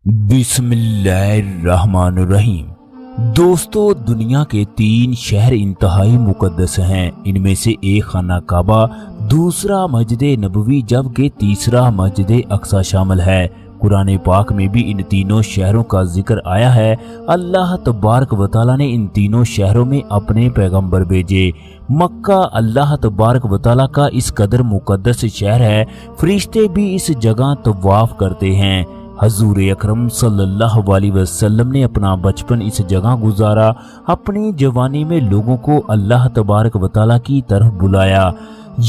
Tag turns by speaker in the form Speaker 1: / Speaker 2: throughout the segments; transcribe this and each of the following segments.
Speaker 1: बिस्मिल्लाहिर्रहमानिर्रहीम। दोस्तों, दुनिया के 3 शहर इंतहाई मुकद्दस हैं। इनमें से एक खाना काबा, दूसरा मस्जिद नबवी, जबकि तीसरा मस्जिद अक्सा शामिल है। कुरान पाक में भी इन तीनों शहरों का जिक्र आया है। अल्लाह तबारक व तआला ने इन तीनों शहरों में अपने पैगंबर भेजे। मक्का अल्लाह तबारक व तआला का इस कदर मुकद्दस शहर है, फरिश्ते भी इस जगह तवाफ करते हैं। हजूर अकरम सल्लल्लाहु अलैहि वसल्लम ने अपना बचपन इस जगह गुजारा। अपनी जवानी में लोगों को अल्लाह तबारक व तआला की तरफ बुलाया।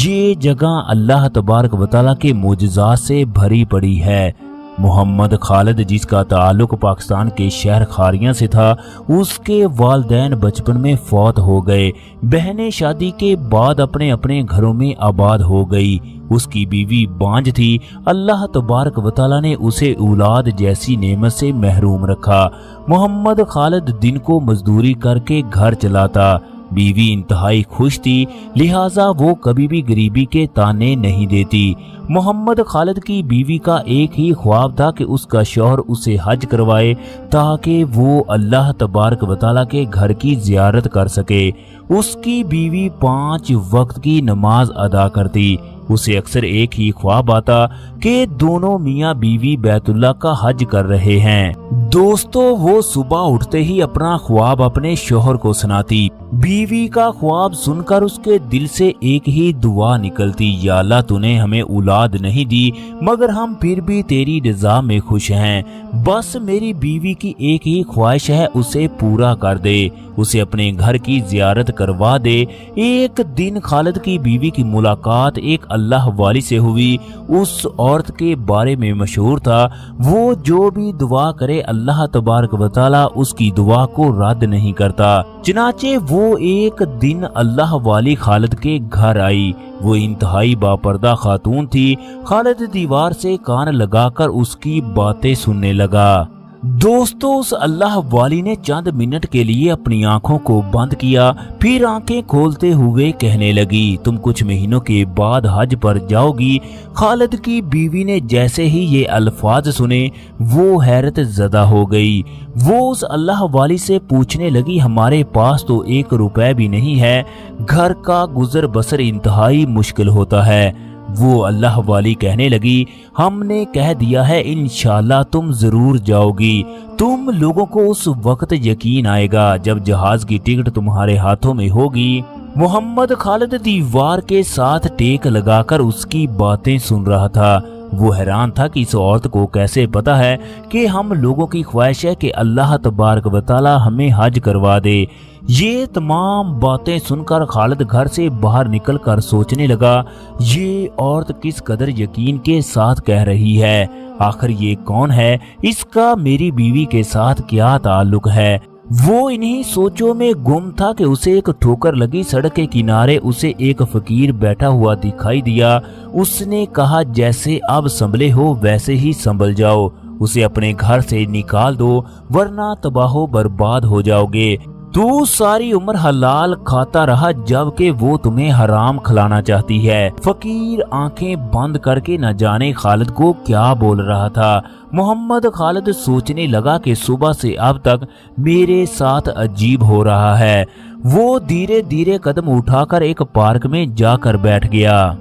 Speaker 1: ये जगह अल्लाह तबारक व तआला के मोजज़ात से भरी पड़ी है। मोहम्मद खालिद, जिसका ताल्लुक पाकिस्तान के शहर खारियां से था, उसके वालिदैन बचपन में फौत हो गए। बहनें शादी के बाद अपने अपने घरों में आबाद हो गई। उसकी बीवी बांझ थी। अल्लाह तबारक व तआला ने उसे औलाद जैसी नेमत से महरूम रखा। मोहम्मद खालिद दिन को मजदूरी करके घर चलाता। बीवी इंतहाई खुश थी, लिहाजा वो कभी भी गरीबी के ताने नहीं देती। मोहम्मद खालिद की बीवी का एक ही ख्वाब था कि उसका शौहर उसे हज करवाए, ताकि वो अल्लाह तबारक व तआला के घर की जियारत कर सके। उसकी बीवी 5 वक्त की नमाज अदा करती। उसे अक्सर एक ही ख्वाब आता कि दोनों मियाँ बीवी बैतुल्लाह का हज कर रहे हैं। दोस्तों, वो सुबह उठते ही अपना ख्वाब अपने शौहर को सुनाती। बीवी का ख्वाब सुनकर उसके दिल से एक ही दुआ निकलती, या अल्लाह तूने हमें औलाद नहीं दी, मगर हम फिर भी तेरी रज़ा में खुश हैं। बस मेरी बीवी की एक ही ख्वाहिश है, उसे पूरा कर दे, उसे अपने घर की जियारत करवा दे। एक दिन खालिद की बीवी की मुलाकात एक अल्लाह वाली से हुई। उस औरत के बारे में मशहूर था, वो जो भी दुआ करे अल्लाह तबारक व तआला उसकी दुआ को रद्द नहीं करता। चनाचे वो एक दिन अल्लाह वाली खालिद के घर आई। वो इंतहाई बापर्दा खातून थी। खालिद दीवार से कान लगाकर उसकी बातें सुनने लगा। दोस्तों, उस अल्लाह वाली ने चंद मिनट के लिए अपनी आंखों को बंद किया, फिर आंखें खोलते हुए कहने लगी, तुम कुछ महीनों के बाद हज पर जाओगी। खालिद की बीवी ने जैसे ही ये अल्फाज सुने, वो हैरत ज़दा हो गई। वो उस अल्लाह वाली से पूछने लगी, हमारे पास तो 1 रुपए भी नहीं है, घर का गुजर बसर इंतहाई मुश्किल होता है। वो अल्लाह वाली कहने लगी, हमने कह दिया है इंशाअल्लाह तुम जरूर जाओगी। तुम लोगों को उस वक्त यकीन आएगा जब जहाज की टिकट तुम्हारे हाथों में होगी। मोहम्मद खालिद दीवार के साथ टेक लगाकर उसकी बातें सुन रहा था। वो हैरान था कि इस औरत को कैसे पता है कि हम लोगों की ख्वाहिश है कि अल्लाह तबारक व तआला हमें हज करवा दे। ये तमाम बातें सुनकर खालिद घर से बाहर निकलकर सोचने लगा, ये औरत किस कदर यकीन के साथ कह रही है। आखिर ये कौन है, इसका मेरी बीवी के साथ क्या ताल्लुक है। वो इन्हीं सोचों में गुम था कि उसे एक ठोकर लगी। सड़क के किनारे उसे एक फकीर बैठा हुआ दिखाई दिया। उसने कहा, जैसे अब संभले हो वैसे ही संभल जाओ, उसे अपने घर से निकाल दो, वरना तबाहो बर्बाद हो जाओगे। तू सारी उम्र हलाल खाता रहा, जबकि वो तुम्हें हराम खिलाना चाहती है। फकीर आंखें बंद करके न जाने खालिद को क्या बोल रहा था। मोहम्मद खालिद सोचने लगा कि सुबह से अब तक मेरे साथ अजीब हो रहा है। वो धीरे धीरे कदम उठाकर एक पार्क में जाकर बैठ गया।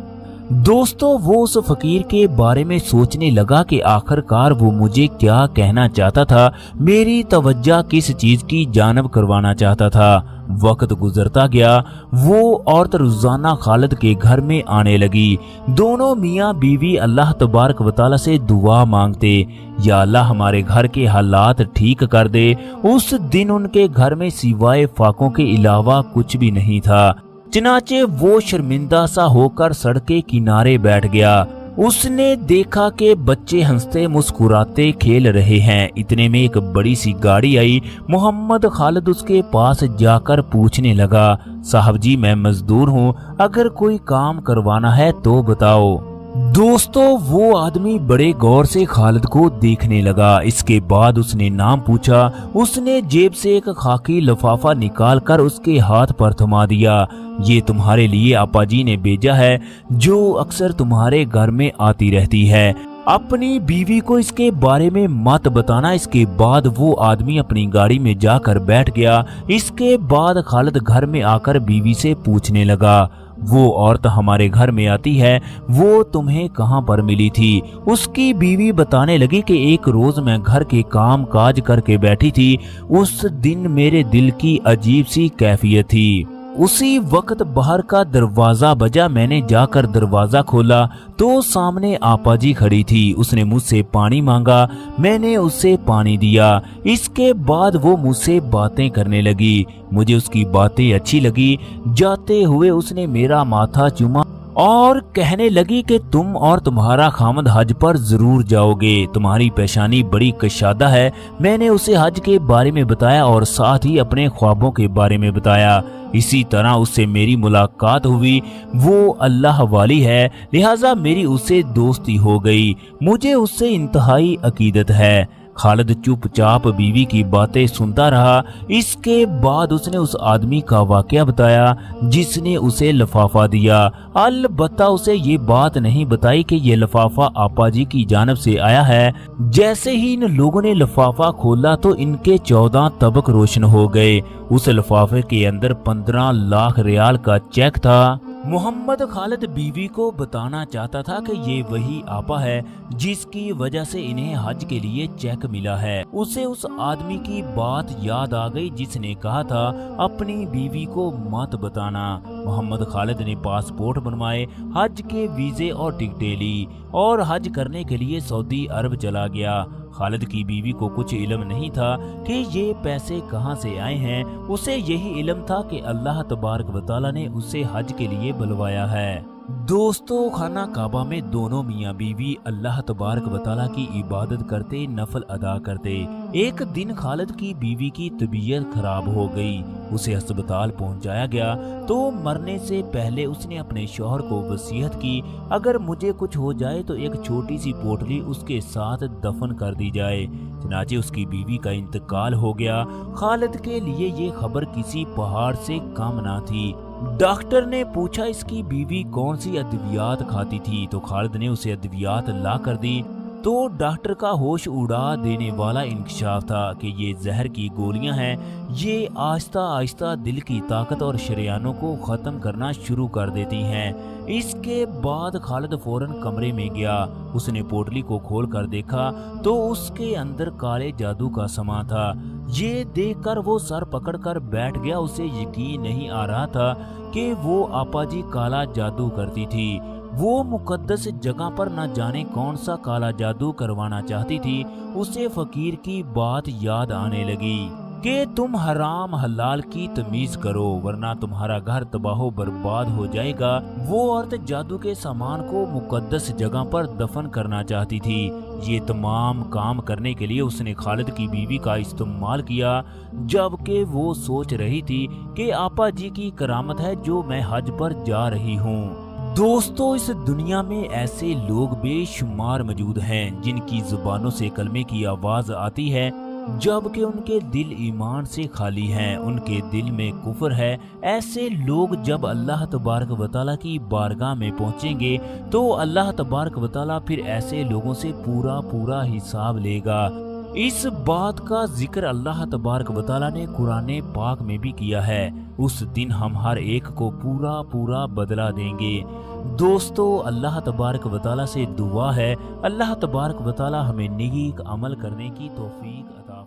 Speaker 1: दोस्तों, वो उस फकीर के बारे में सोचने लगा कि आखिरकार वो मुझे क्या कहना चाहता था, मेरी तवज्जो किस चीज की जानब करवाना चाहता था। वक्त गुजरता गया। वो औरत रोजाना खालिद के घर में आने लगी। दोनों मियाँ बीवी अल्लाह तबारक व तआला से दुआ मांगते, या अल्लाह हमारे घर के हालात ठीक कर दे। उस दिन उनके घर में सिवाय फाकों के अलावा कुछ भी नहीं था। चनाचे वो शर्मिंदा सा होकर सड़क के किनारे बैठ गया। उसने देखा कि बच्चे हंसते मुस्कुराते खेल रहे हैं। इतने में एक बड़ी सी गाड़ी आई। मोहम्मद खालिद उसके पास जाकर पूछने लगा, साहब जी, मैं मजदूर हूँ, अगर कोई काम करवाना है तो बताओ। दोस्तों, वो आदमी बड़े गौर से खालिद को देखने लगा। इसके बाद उसने नाम पूछा। उसने जेब से एक खाकी लिफाफा निकालकर उसके हाथ पर थमा दिया। ये तुम्हारे लिए आपा जी ने भेजा है, जो अक्सर तुम्हारे घर में आती रहती है। अपनी बीवी को इसके बारे में मत बताना। इसके बाद वो आदमी अपनी गाड़ी में जाकर बैठ गया। इसके बाद खालिद घर में आकर बीवी से पूछने लगा, वो औरत हमारे घर में आती है, वो तुम्हें कहाँ पर मिली थी? उसकी बीवी बताने लगी कि एक रोज मैं घर के काम काज करके बैठी थी, उस दिन मेरे दिल की अजीब सी कैफियत थी। उसी वक्त बाहर का दरवाजा बजा, मैंने जाकर दरवाजा खोला तो सामने आपा जी खड़ी थी। उसने मुझसे पानी मांगा, मैंने उससे पानी दिया। इसके बाद वो मुझसे बातें करने लगी, मुझे उसकी बातें अच्छी लगी। जाते हुए उसने मेरा माथा चूमा और कहने लगी कि तुम और तुम्हारा खामद हज पर जरूर जाओगे, तुम्हारी पेशानी बड़ी कशादा है। मैंने उसे हज के बारे में बताया और साथ ही अपने ख्वाबों के बारे में बताया। इसी तरह उससे मेरी मुलाकात हुई। वो अल्लाह वाली है, लिहाजा मेरी उससे दोस्ती हो गई। मुझे उससे इंतहाई अकीदत है। खालिद चुपचाप बीवी की बातें सुनता रहा। इसके बाद उसने उस आदमी का वाकया बताया जिसने उसे लिफाफा दिया। अलबत्ता उसे ये बात नहीं बताई कि ये लिफाफा आपा जी की जानब से आया है। जैसे ही इन लोगों ने लिफाफा खोला तो इनके 14 तबक रोशन हो गए। उस लिफाफे के अंदर 15 लाख रियाल का चेक था। मोहम्मद खालिद बीवी को बताना चाहता था कि ये वही आपा है जिसकी वजह से इन्हें हज के लिए चेक मिला है। उसे उस आदमी की बात याद आ गई जिसने कहा था अपनी बीवी को मत बताना। मोहम्मद खालिद ने पासपोर्ट बनवाए, हज के वीजे और टिकटें ली और हज करने के लिए सऊदी अरब चला गया। खालिद की बीवी को कुछ इल्म नहीं था कि ये पैसे कहां से आए हैं। उसे यही इल्म था कि अल्लाह तबारक व तआला ने उसे हज के लिए बुलवाया है। दोस्तों, खाना काबा में दोनों मियाँ बीवी अल्लाह तबारक व तआला की इबादत करते, नफल अदा करते। एक दिन खालिद की बीवी की तबीयत खराब हो गई। उसे अस्पताल पहुंचाया गया तो मरने से पहले उसने अपने शौहर को वसीयत की, अगर मुझे कुछ हो जाए तो एक छोटी सी पोटली उसके साथ दफन कर दी जाए। चनाचे उसकी बीवी का इंतकाल हो गया। खालिद के लिए ये खबर किसी पहाड़ से कम ना थी। डॉक्टर ने पूछा इसकी बीवी कौन सी अद्वियात खाती थी, तो खालिद ने उसे अद्वियात ला कर दी। तो डॉक्टर का होश उड़ा देने वाला इंकशाफ था कि ये जहर की गोलियां हैं। ये आहिस्ता आहिस्ता दिल की ताकत और शरियानों को ख़त्म करना शुरू कर देती हैं। इसके बाद खालिद फौरन कमरे में गया। उसने पोटली को खोल कर देखा तो उसके अंदर काले जादू का समा था। ये देखकर वो सर पकड़कर बैठ गया। उसे यकीन नहीं आ रहा था कि वो आपा जी काला जादू करती थी। वो मुकद्दस जगह पर न जाने कौन सा काला जादू करवाना चाहती थी। उसे फकीर की बात याद आने लगी कि तुम हराम हलाल की तमीज करो वरना तुम्हारा घर तबाह बर्बाद हो जाएगा। वो औरत जादू के सामान को मुकद्दस जगह पर दफन करना चाहती थी। ये तमाम काम करने के लिए उसने खालिद की बीवी का इस्तेमाल किया, जबकि वो सोच रही थी कि आपा जी की करामत है जो मैं हज पर जा रही हूँ। दोस्तों, इस दुनिया में ऐसे लोग बेशुमार मौजूद हैं जिनकी जुबानों से कलमे की आवाज आती है जबकि उनके दिल ईमान से खाली हैं, उनके दिल में कुफर है। ऐसे लोग जब अल्लाह तबारक व तआला की बारगाह में पहुंचेंगे तो अल्लाह तबारक व तआला फिर ऐसे लोगों से पूरा हिसाब लेगा। इस बात का जिक्र अल्लाह तबारक व तआला ने कुरान पाक में भी किया है। उस दिन हम हर एक को पूरा बदला देंगे। दोस्तों, अल्लाह तबारक व तआला से दुआ है अल्लाह तबारक व तआला हमें नेक अमल करने की तौफीक अता